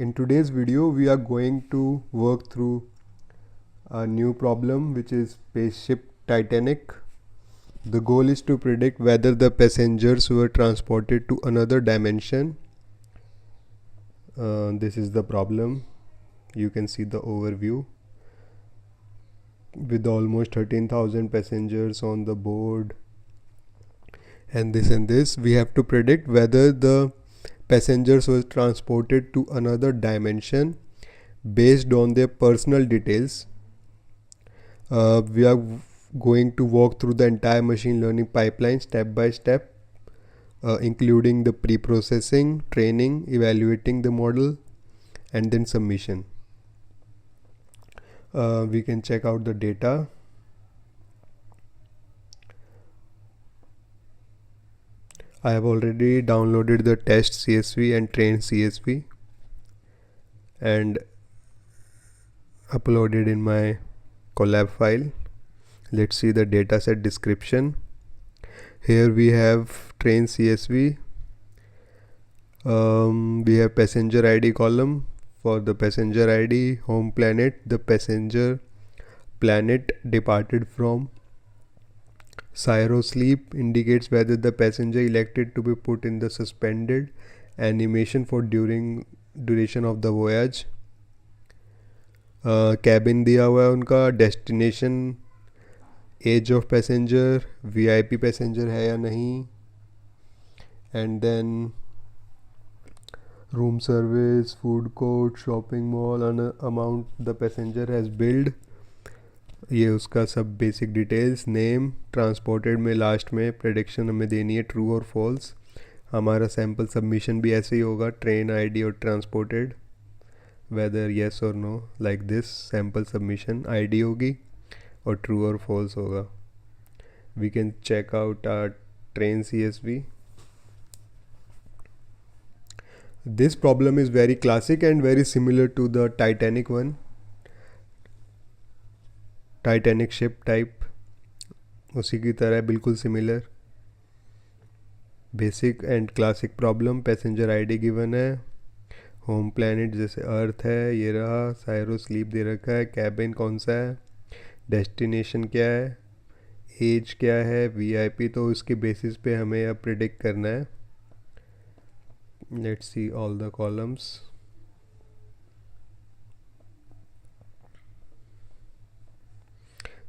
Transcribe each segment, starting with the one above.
In today's video, we are going to work through a new problem, which is spaceship Titanic. The goal is to predict whether the passengers were transported to another dimension. This is the problem. You can see the overview. With almost 13,000 passengers on the board and this, we have to predict whether the passengers were transported to another dimension based on their personal details. We are going to walk through the entire machine learning pipeline step by step, including the pre-processing, training, evaluating the model, and then submission. We can check out the data. I have already downloaded the test CSV and train CSV and uploaded in my Colab file. Let's see the dataset description. Here we have train CSV. We have passenger ID column. For the passenger ID, home planet, the passenger planet departed from. Cyrosleep indicates whether the passenger elected to be put in the suspended animation for duration of the voyage. Cabin दिया हुआ है उनका, destination, age of passenger, VIP passenger है या नहीं, and then room service, food court, shopping mall, and amount the passenger has billed. ये उसका सब बेसिक डिटेल्स. नेम, ट्रांसपोर्टेड में लास्ट में प्रेडिक्शन हमें देनी है ट्रू और फॉल्स. हमारा सैम्पल सबमिशन भी ऐसे ही होगा, ट्रेन आईडी और ट्रांसपोर्टेड, वेदर येस और no, like this. Sample submission ID होगी और ट्रू और फॉल्स होगा. We can check out our train CSV. This problem is very classic and very similar to the Titanic one. Titanic ship type उसी की तरह बिल्कुल similar. Basic and classic problem. Passenger ID given है, home planet जैसे अर्थ है ये रहा, साइरोस्लीप दे रखा है, कैबिन कौन सा है, डेस्टिनेशन क्या है, एज क्या है, VIP. तो उसके बेसिस पे हमें अब प्रिडिक्ट करना है. Let's see all the columns.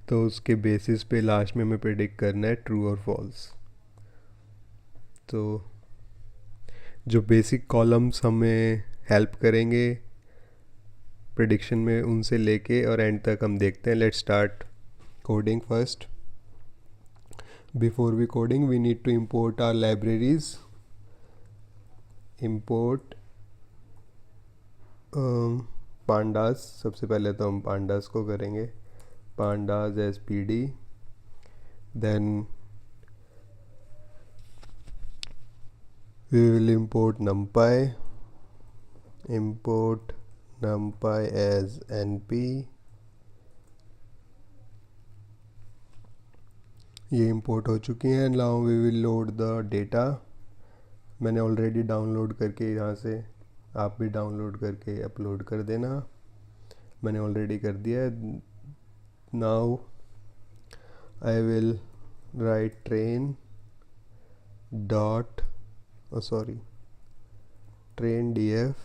तो उसके बेसिस पे लास्ट में हमें प्रेडिक्ट करना है ट्रू और फॉल्स. तो जो बेसिक कॉलम्स हमें हेल्प करेंगे प्रेडिक्शन में, उनसे लेके और एंड तक हम देखते हैं. Let's start coding first. Before we coding we need to import our libraries. Import pandas. सबसे पहले तो हम पांडास को करेंगे. pandas as pd, then we will import numpy as np. ये इंपोर्ट हो चुकी हैं. Now we will load the data. मैंने ऑलरेडी डाउनलोड करके यहाँ से, आप भी डाउनलोड करके अपलोड कर देना. मैंने ऑलरेडी कर दिया है. Now I will write train df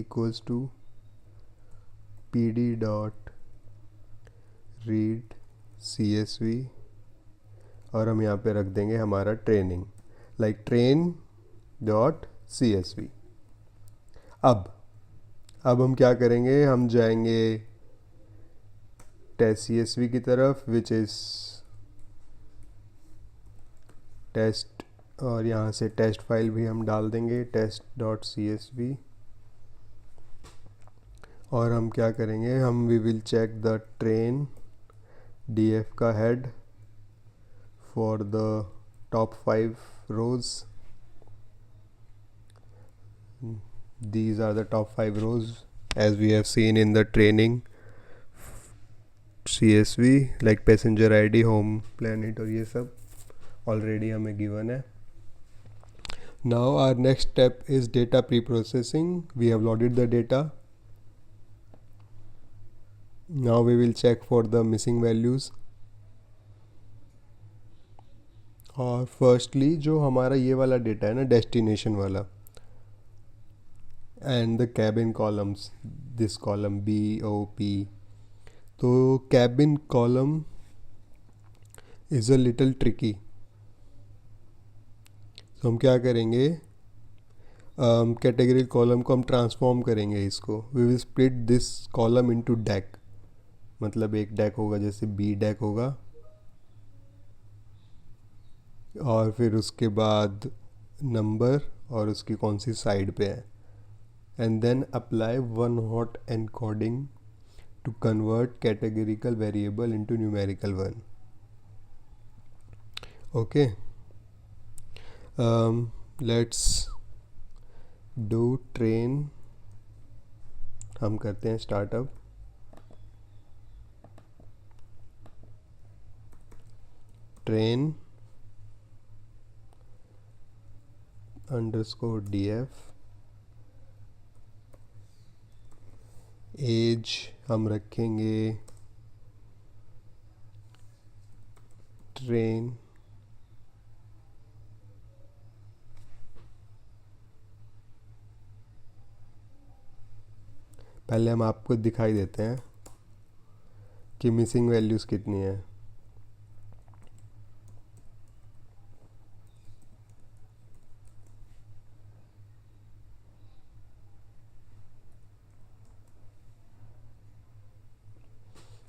equals to pd dot read CSV और हम यहाँ पे रख देंगे हमारा training, like train dot CSV. अब हम क्या करेंगे, हम जाएंगे टेस्ट CSV की तरफ, विच इज़ टेस्ट, और यहाँ से टेस्ट फाइल भी हम डाल देंगे test.csv. और हम क्या करेंगे, हम we will check the train df का head for the top 5 rows. These are the top 5 rows as we have seen in the training CSV, like passenger ID, home planet और ये सब ऑलरेडी हमें गिवन है. Now our next step is data pre-processing. We have loaded the data. Now we will check for the missing values. और firstly जो हमारा ये वाला डेटा है ना, डेस्टिनेशन वाला, and the cabin columns, this column BOP. तो cabin column is a little tricky. तो हम क्या करेंगे, कैटेगरी कॉलम को हम ट्रांसफॉर्म करेंगे इसको. We will split this column into deck. मतलब एक डेक होगा, जैसे B डेक होगा, और फिर उसके बाद नंबर और उसकी कौन सी साइड पे है, and then apply one hot encoding to convert categorical variable into numerical one. Okay, let's do train. हम करते हैं स्टार्टअप. Train _df. एज हम रखेंगे ट्रेन पहले हम आपको दिखाई देते हैं कि मिसिंग वैल्यूज़ कितनी है.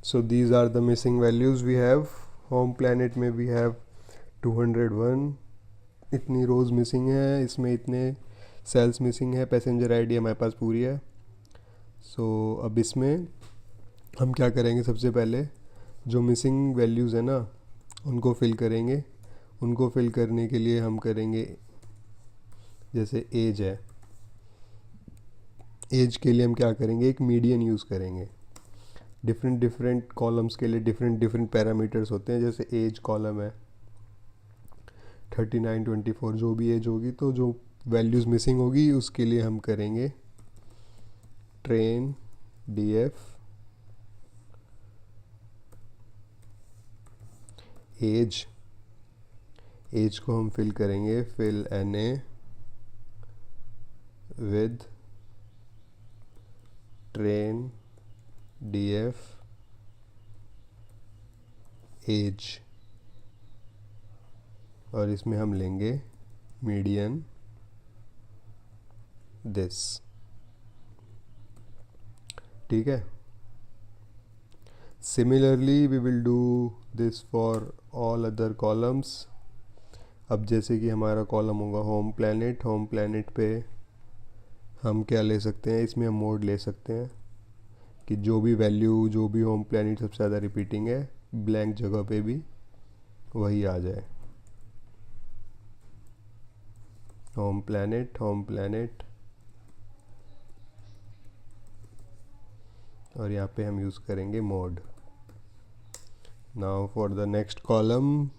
So these are the missing values we have. Home planet में we have 201. इतनी रोज़ मिसिंग है, इसमें इतने सेल्स मिसिंग है. पैसेंजर आईडी हमारे पास पूरी है. सो अब इसमें हम क्या करेंगे, सबसे पहले जो मिसिंग वैल्यूज़ है ना उनको फिल करेंगे. उनको फिल करने के लिए हम करेंगे, जैसे एज है, एज के लिए हम क्या करेंगे, एक मीडियन यूज़ करेंगे. डिफरेंट कॉलम्स के लिए डिफरेंट पैरामीटर्स होते हैं. जैसे एज कॉलम है 39, 24, जो भी एज होगी, तो जो वैल्यूज़ मिसिंग होगी उसके लिए हम करेंगे ट्रेन DF एज. एज को हम फिल करेंगे fill NA with train DF age, और इसमें हम लेंगे मीडियन दिस. ठीक है. Similarly we will do this for all other columns. अब जैसे कि हमारा कॉलम होगा होम प्लैनेट. होम प्लैनेट पे हम क्या ले सकते हैं, इसमें हम मोड ले सकते हैं कि जो भी वैल्यू, जो भी होम प्लैनेट सबसे ज़्यादा रिपीटिंग है, ब्लैंक जगह पे भी वही आ जाए. होम प्लैनेट, होम प्लैनेट, और यहाँ पे हम यूज़ करेंगे mode. Now for the next column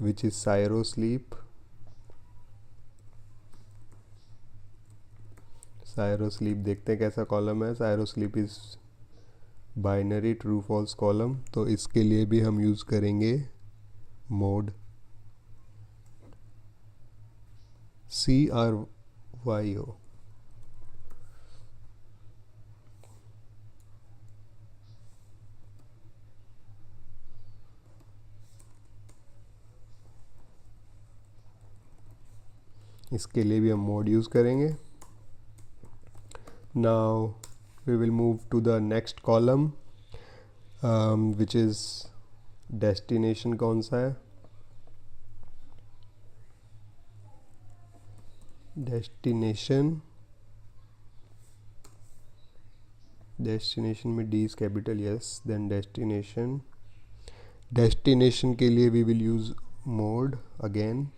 which is cryo sleep. Cryo sleep देखते हैं कैसा कॉलम है. Cryo sleep is binary true false column. तो इसके लिए भी हम यूज़ करेंगे मोड CRYO. इसके लिए भी हम मोड यूज़ करेंगे. Now we will move to the next column which is destination. कौन सा है, डेस्टिनेशन. डेस्टिनेशन में D is capital. Yes, then destination. Destination के लिए we will use mode again,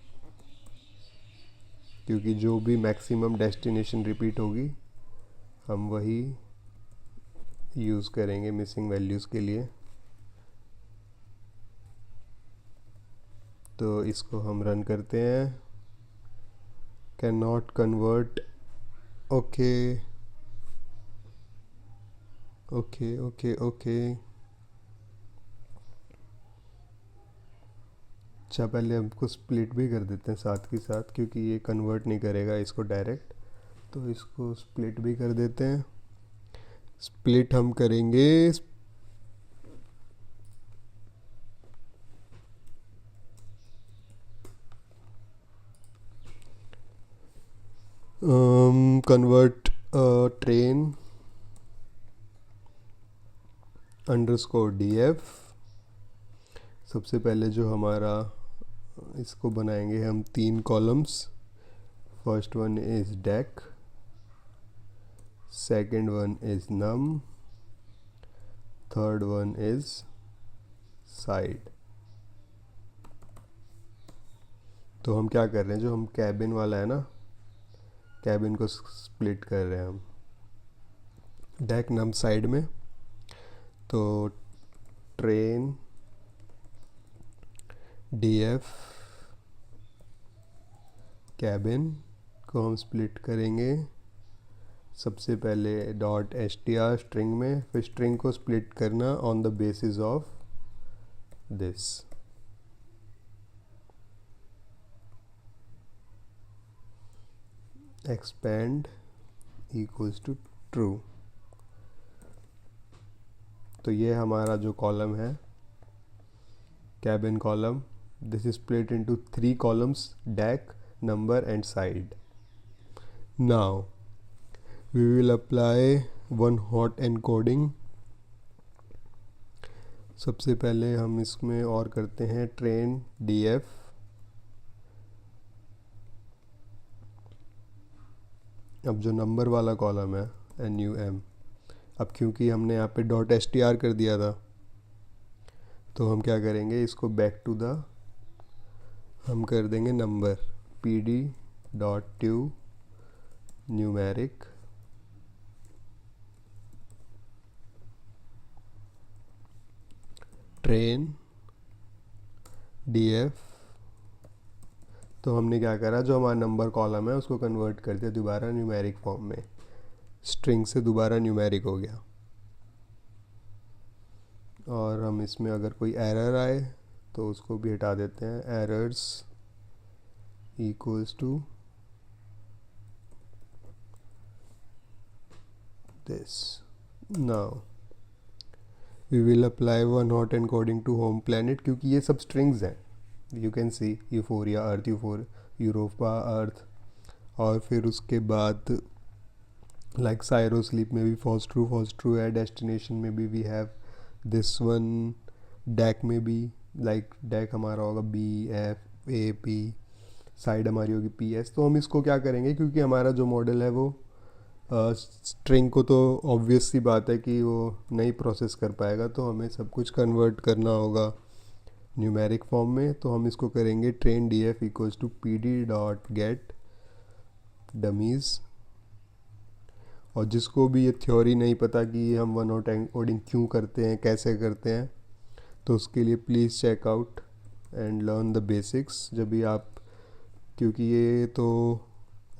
क्योंकि जो भी मैक्सिमम डेस्टिनेशन रिपीट होगी हम वही यूज़ करेंगे मिसिंग वैल्यूज़ के लिए. तो इसको हम रन करते हैं. Can not convert. Okay okay okay okay. अच्छा, पहले हमको स्प्लिट भी कर देते हैं साथ के साथ, क्योंकि ये कन्वर्ट नहीं करेगा इसको डायरेक्ट, तो इसको स्प्लिट भी कर देते हैं. स्प्लिट हम करेंगे कन्वर्ट ट्रेन अंडरस्कोर DF. सबसे पहले जो हमारा इसको बनाएंगे हम 3 columns. First one is deck, second one is num, third one is side. तो हम क्या कर रहे हैं, जो हम कैबिन वाला है ना, कैबिन को स्प्लिट कर रहे हैं हम डेक नम साइड में. तो ट्रेन DF कैबिन को हम स्प्लिट करेंगे सबसे पहले .str स्ट्रिंग में, फिर स्ट्रिंग को स्प्लिट करना on the basis of this. Expand equals to true. तो ये हमारा जो कॉलम है cabin column, this is split into 3 columns, deck, number and side. Now we will apply one hot encoding. सबसे पहले हम इसमें और करते हैं ट्रेन DF. अब जो नंबर वाला कॉलम है NUM, अब क्योंकि हमने यहाँ पे .str कर दिया था, तो हम क्या करेंगे, इसको बैक टू द हम कर देंगे number PD.to numeric. Train DF. तो हमने क्या करा, जो हमारा नंबर कॉलम है उसको कन्वर्ट कर दिया दोबारा न्यूमेरिक फॉर्म में, स्ट्रिंग से दोबारा न्यूमेरिक हो गया. और हम इसमें अगर कोई एरर आए तो उसको भी हटा देते हैं. Errors equals to this. Now we will apply one hot encoding to home planet, क्योंकि ये सब स्ट्रिंग्स हैं. You can see Euphoria Earth, Europa Earth, और फिर उसके बाद लाइक साइरो स्लीप में भी फॉल्स ट्रू है. डेस्टिनेशन में भी we have this one. Deck में भी लाइक डेक हमारा होगा BFAP, साइड हमारी होगी PS. तो हम इसको क्या करेंगे, क्योंकि हमारा जो मॉडल है वो स्ट्रिंग को तो ऑब्वियस सी बात है कि वो नहीं प्रोसेस कर पाएगा, तो हमें सब कुछ कन्वर्ट करना होगा न्यूमेरिक फॉर्म में. तो हम इसको करेंगे train DF equals to PD.get dummies. और जिसको भी ये थ्योरी नहीं पता कि हम वन हॉट एनकोडिंग क्यों करते हैं, कैसे करते हैं, तो उसके लिए please check out and learn the basics. जब भी आप, क्योंकि ये तो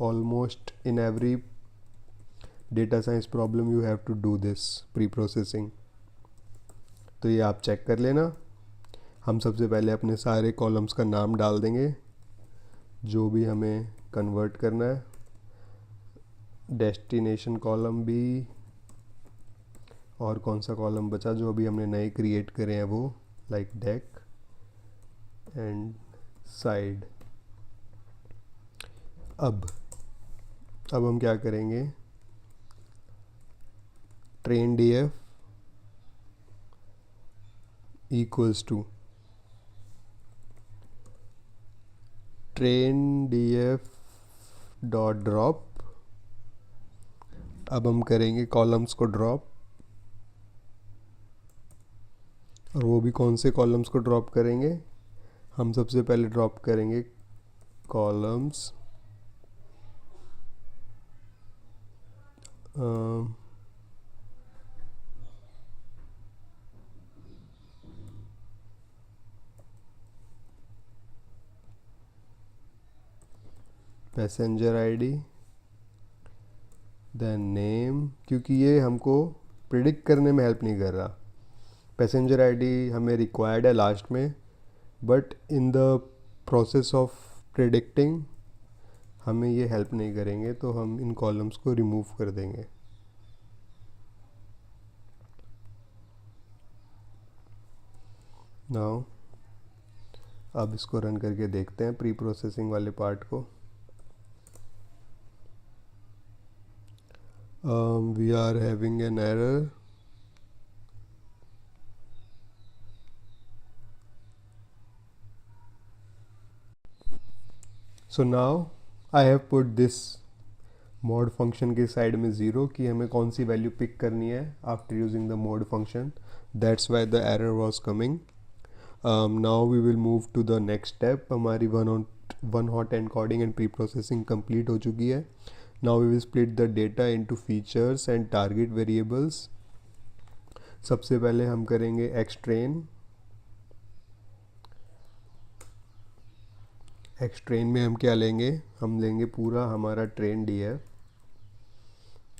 almost in every data science problem you have to do this pre processing. तो ये आप चेक कर लेना. हम सबसे पहले अपने सारे कॉलम्स का नाम डाल देंगे जो भी हमें कन्वर्ट करना है. डेस्टिनेशन कॉलम भी, और कौन सा कॉलम बचा जो अभी हमने नए क्रिएट करे हैं वो, लाइक डेक एंड साइड. अब हम क्या करेंगे, train DF equals to train DF dot drop. अब हम करेंगे कॉलम्स को ड्रॉप, और वो भी कौन से कॉलम्स को ड्रॉप करेंगे, हम सबसे पहले ड्रॉप करेंगे columns passenger ID, then name, क्योंकि ये हमको प्रिडिक्ट करने में हेल्प नहीं कर रहा। पैसेंजर आईडी हमें रिक्वायर्ड है लास्ट में, but in the process of predicting हमें ये हेल्प नहीं करेंगे, तो हम इन कॉलम्स को रिमूव कर देंगे। नाउ अब इसको रन करके देखते हैं प्री प्रोसेसिंग वाले पार्ट को। We are having an error. So now I have put this mode function के साइड में 0 कि हमें कौन सी वैल्यू पिक करनी है after using the mode function. That's why the error was coming. Now we will move to the next step. हमारी one hot encoding and preprocessing complete हो चुकी है। Now we will split the data into features and target variables. सबसे पहले हम करेंगे एक्सट्रेन। एक्सट्रेन में हम क्या लेंगे, हम लेंगे पूरा हमारा ट्रेन डीएफ,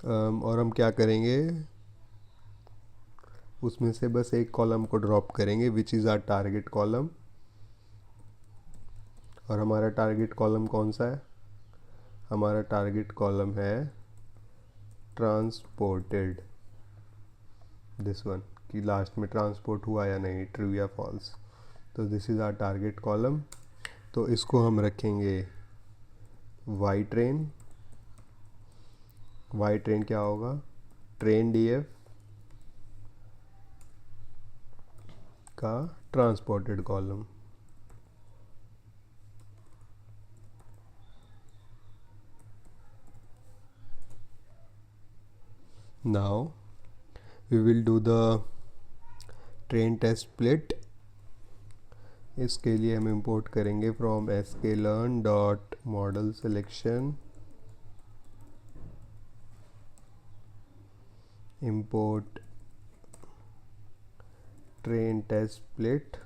और हम क्या करेंगे, उसमें से बस एक कॉलम को ड्रॉप करेंगे which is our target column. और हमारा टारगेट कॉलम कौन सा है, हमारा टारगेट कॉलम है ट्रांसपोर्टेड, दिस वन, कि लास्ट में ट्रांसपोर्ट हुआ या नहीं, ट्रू या फॉल्स। तो this is our target column. तो इसको हम रखेंगे वाई ट्रेन। वाई ट्रेन क्या होगा, ट्रेन डीएफ का transported column. Now we will do the train test split. इसके लिए हम इंपोर्ट करेंगे from sklearn dot model selection, import train test split.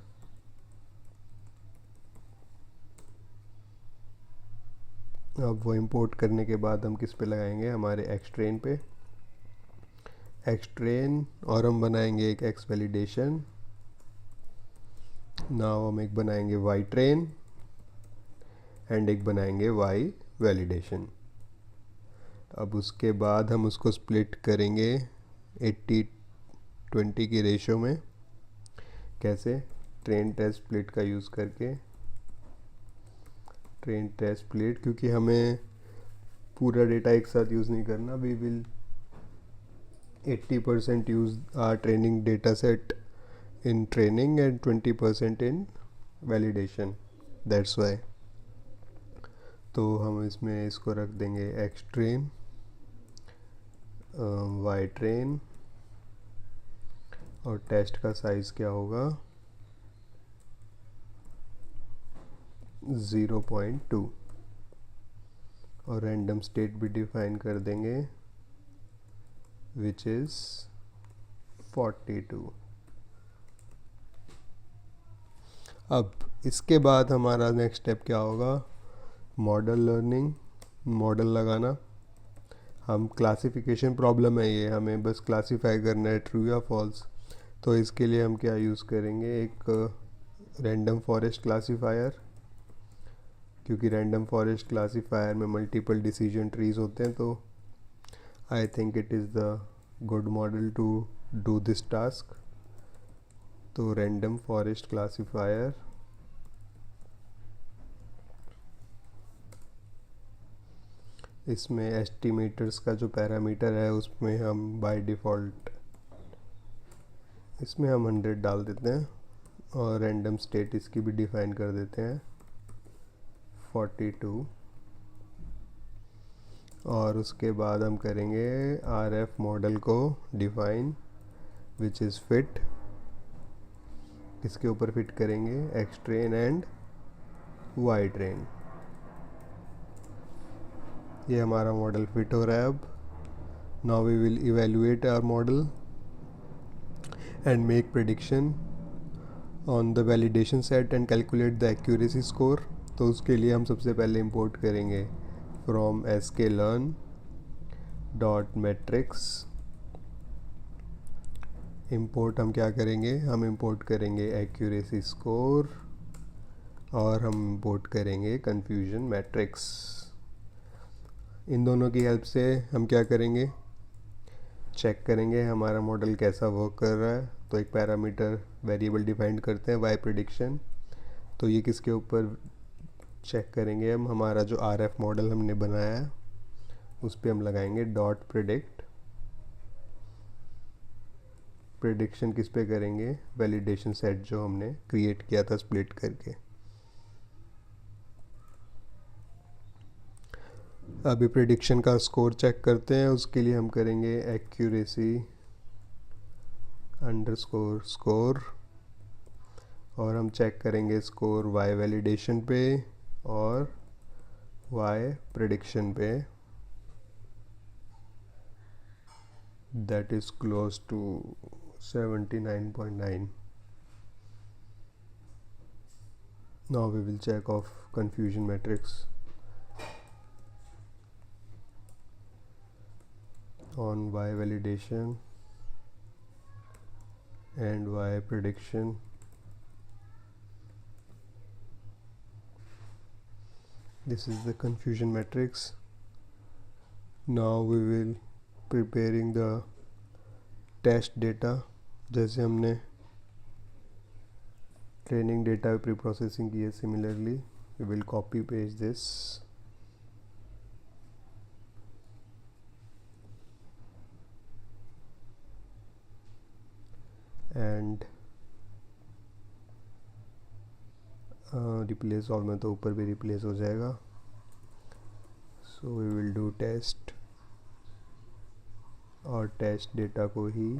अब वो इंपोर्ट करने के बाद हम किस पे लगाएंगे, हमारे एक्सट्रेन पे, एक्सट्रेन, और हम बनाएंगे एक एक्स वैलिडेशन। नाउ हम एक बनाएंगे वाई ट्रेन एंड एक बनाएंगे वाई वैलिडेशन। अब उसके बाद हम उसको स्प्लिट करेंगे 80-20 की रेशो में। कैसे, ट्रेन टेस्ट स्प्लिट का यूज़ करके। ट्रेन टेस्ट स्प्लिट, क्योंकि हमें पूरा डेटा एक साथ यूज़ नहीं करना, we will 80% use our training data set in training and 20% in validation, that's why। तो हम इसमें इसको रख देंगे एक्स ट्रेन, वाई ट्रेन, और टेस्ट का साइज़ क्या होगा 0.2, और रैंडम स्टेट भी डिफाइन कर देंगे विच इज़ 42। अब इसके बाद हमारा नेक्स्ट स्टेप क्या होगा, मॉडल लर्निंग, मॉडल लगाना। हम क्लासिफिकेशन प्रॉब्लम है ये, हमें बस क्लासीफाई करना है ट्रू या फॉल्स। तो इसके लिए हम क्या यूज़ करेंगे, एक रैंडम फॉरेस्ट क्लासीफायर, क्योंकि रैंडम फॉरेस्ट क्लासीफायर में मल्टीपल डिसीजन ट्रीज होते हैं। तो I think it is the good model to do this task. तो रैंडम फॉरेस्ट क्लासीफायर, इसमें एस्टिमेटर्स का जो पैरामीटर है उसमें हम बाय डिफ़ॉल्ट इसमें हम 100 डाल देते हैं, और रैंडम स्टेट इसकी भी डिफ़ाइन कर देते हैं 42। और उसके बाद हम करेंगे RF मॉडल को डिफ़ाइन विच इज़ फिट। इसके ऊपर फिट करेंगे X train and Y train. ये हमारा मॉडल फिट हो रहा है। अब now we will evaluate our model and make prediction on the validation set and calculate the accuracy score. तो उसके लिए हम सबसे पहले इंपोर्ट करेंगे from sklearn dot metrics import हम क्या करेंगे, हम इंपोर्ट करेंगे एक्यूरेसी स्कोर और हम इंपोर्ट करेंगे कन्फ्यूजन मैट्रिक्स। इन दोनों की हेल्प से हम क्या करेंगे, चेक करेंगे हमारा मॉडल कैसा वर्क कर रहा है। तो एक पैरामीटर वेरिएबल डिफाइन करते हैं वाई प्रेडिक्शन। तो ये किसके ऊपर चेक करेंगे, हम हमारा जो आरएफ मॉडल हमने बनाया है उस पर हम लगाएंगे डॉट प्रेडिक्ट। प्रेडिक्शन किस पे करेंगे, वैलिडेशन सेट जो हमने क्रिएट किया था स्प्लिट करके। अभी प्रेडिक्शन का स्कोर चेक करते हैं, उसके लिए हम करेंगे एक्यूरेसी अंडरस्कोर स्कोर और हम चेक करेंगे स्कोर वाई वैलिडेशन पे और वाई प्रेडिक्शन पे, that is close to 79.9. Now we will check of confusion matrix on Y validation and Y prediction. This is the confusion matrix. Now we will preparing the test data. जैसे हमने training data pre processing की है, similarly we will copy paste this and replace all में तो ऊपर भी replace हो जाएगा। So we will do test और टेस्ट डेटा को ही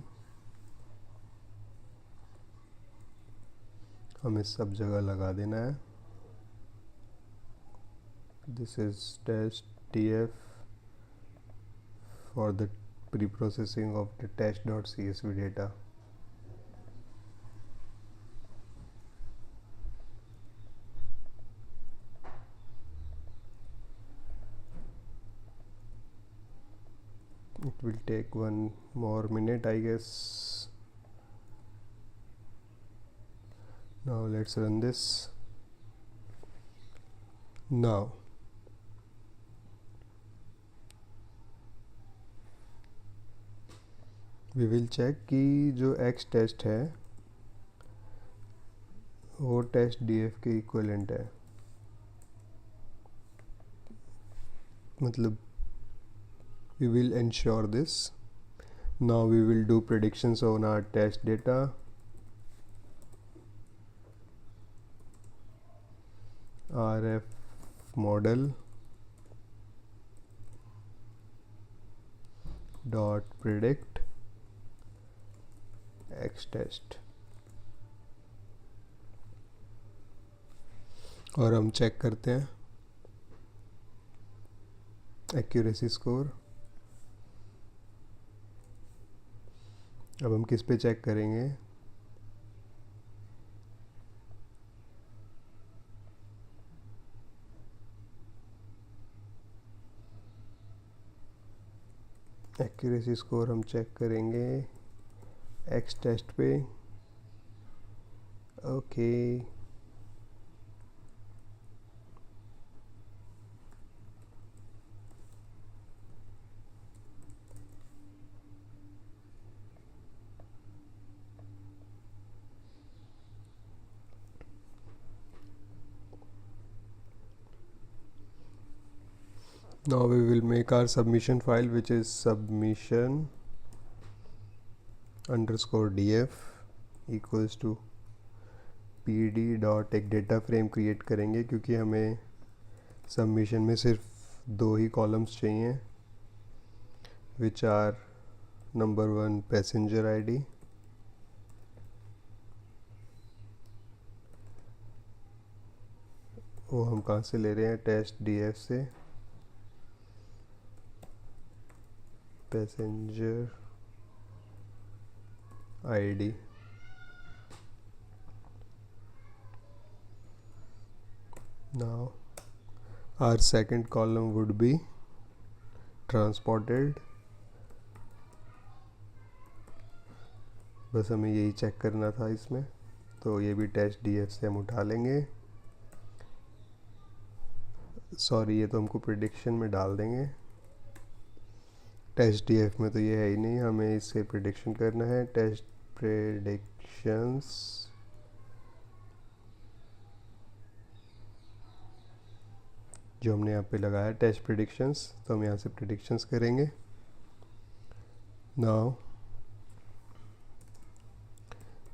हमें सब जगह लगा देना है। This is test tf for the pre processing of the test.csv data. It will take 1 more minute, I guess. Now let's run this. Now we will check कि जो x टेस्ट है वो टेस्ट df के equivalent है। मतलब we will ensure this. Now we will do predictions on our test data. RF model dot predict x test और हम check करते हैं एक्यूरेसी स्कोर। अब हम किस पे चेक करेंगे, एक्यूरेसी स्कोर हम चेक करेंगे एक्स टेस्ट पे। Okay now we will make our submission file which is submission underscore df equals to pd dot एक डेटा फ्रेम क्रिएट करेंगे क्योंकि हमें सबमिशन में सिर्फ 2 ही कॉलम्स चाहिए which are number 1 passenger ID वो हम कहाँ से ले रहे हैं, टेस्ट df से, passenger ID. Now Our second column would be transported. बस हमें यही चेक करना था इसमें, तो ये भी टेस्ट डीएफ से हम उठा लेंगे। सॉरी, ये तो हमको प्रिडिक्शन में डाल देंगे, टेस्ट डीएफ में तो ये है ही नहीं, हमें इससे प्रिडिक्शन करना है। टेस्ट प्रिडिक्शंस, जो हमने यहाँ पे लगाया टेस्ट प्रिडिक्शंस, तो हम यहाँ से प्रिडिक्शंस करेंगे। Now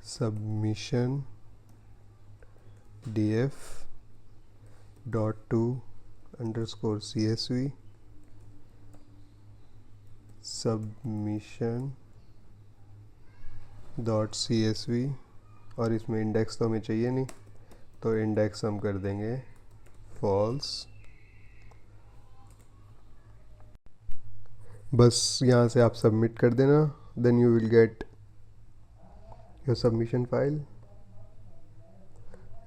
submission df dot to underscore csv submission dot csv, और इसमें इंडेक्स तो हमें चाहिए नहीं, तो इंडेक्स हम कर देंगे फॉल्स। बस यहाँ से आप सबमिट कर देना, then you will get your submission file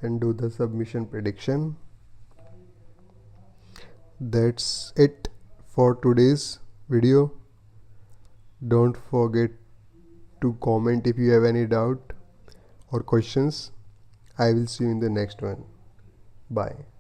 and do the submission prediction. That's it for today's video. Don't forget to comment if you have any doubt or questions. I will see you in the next one. Bye.